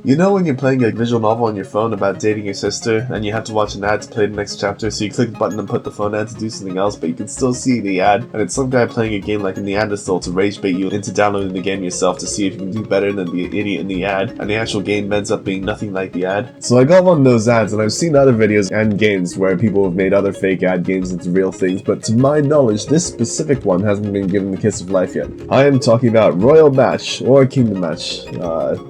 You know when you're playing a visual novel on your phone about dating your sister, and you have to watch an ad to play the next chapter, so you click the button and put the phone down to do something else, but you can still see the ad, and it's some guy playing a game like Neanderthal to rage bait you into downloading the game yourself to see if you can do better than the idiot in the ad, and the actual game ends up being nothing like the ad. So I got one of those ads, and I've seen other videos and games where people have made other fake ad games into real things, but to my knowledge, this specific one hasn't been given the kiss of life yet. I am talking about Royal Match, or Kingdom Match.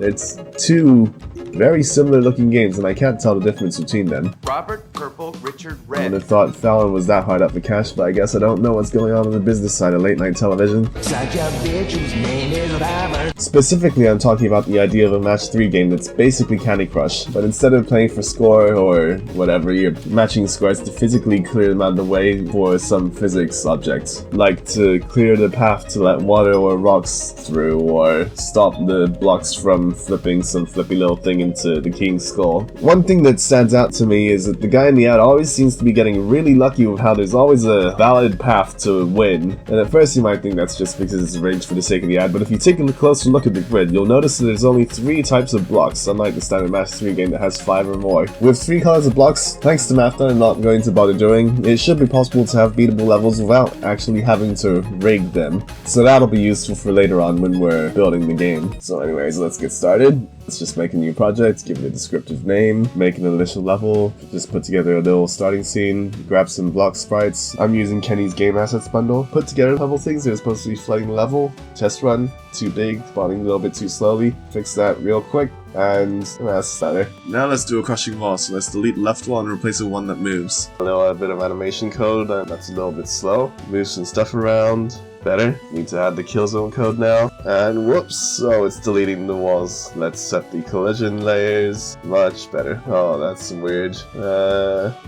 It's two very similar looking games, and I can't tell the difference between them. Robert Purple, Richard I would Red. have thought Fallon was that hard up for cash, but I guess I don't know what's going on the business side of late night television. Such a bitch whose name is Robert. Specifically, I'm talking about the idea of a match 3 game that's basically Candy Crush, but instead of playing for score or whatever, you're matching scores to physically clear them out of the way for some physics object, like to clear the path to let water or rocks through, or stop the blocks from flipping some flippy little thing into the king's skull. One thing that stands out to me is that the guy in the ad always seems to be getting really lucky with how there's always a valid path to win, and at first you might think that's just because it's arranged for the sake of the ad, but if you take a closer look at the grid, you'll notice that there's only 3 types of blocks, unlike the standard match 3 game that has 5 or more. With 3 colors of blocks, thanks to math that I'm not going to bother doing, it should be possible to have beatable levels without actually having to rig them, so that'll be useful for later on when we're building the game. So anyways, let's get started. Let's just make a new project, give it a descriptive name, make an initial level, just put together a little starting scene, grab some block sprites. I'm using Kenny's game assets bundle. Put together a couple things that are supposed to be flooding the level, test run, too big, spawning a little bit too slowly, fix that real quick, and that's better. Now let's do a crushing wall, so let's delete the left wall and replace it with one that moves. A little bit of animation code, that's a little bit slow. Move some stuff around. Better. Need to add the kill zone code now. And whoops, so it's deleting the walls. Let's set the collision layers. Much better. Oh, that's weird.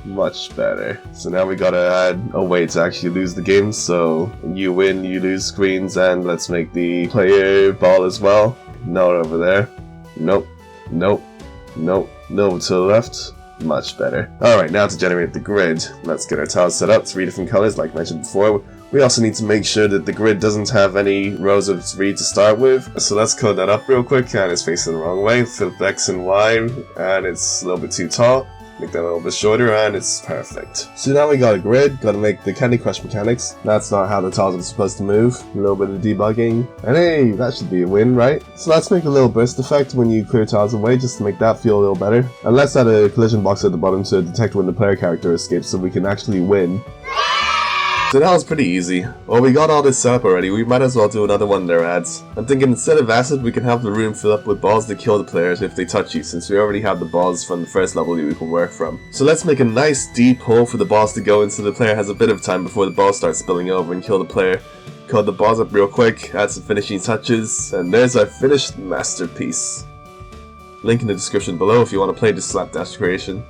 Much better. So now we gotta add a way to actually lose the game. So you win, you lose screens, and let's make the player ball as well. No, over there. Nope. Nope. Nope. No to the left. Much better. Alright, now to generate the grid. Let's get our tiles set up. 3 different colors, like mentioned before. We also need to make sure that the grid doesn't have any rows of 3 to start with. So let's code that up real quick, and it's facing the wrong way. Flip X and Y, and it's a little bit too tall. Make that a little bit shorter, and it's perfect. So now we got a grid, gotta make the Candy Crush mechanics. That's not how the tiles are supposed to move. A little bit of debugging, and hey, that should be a win, right? So let's make a little burst effect when you clear tiles away, just to make that feel a little better. And let's add a collision box at the bottom to detect when the player character escapes so we can actually win. So that was pretty easy. Well, we got all this set up already, we might as well do another one of their ads. I'm thinking instead of acid, we can have the room fill up with balls to kill the players if they touch you, since we already have the balls from the first level that we can work from. So let's make a nice deep hole for the balls to go in so the player has a bit of time before the balls start spilling over and kill the player. Code the balls up real quick, add some finishing touches, and there's our finished masterpiece. Link in the description below if you want to play this slapdash creation.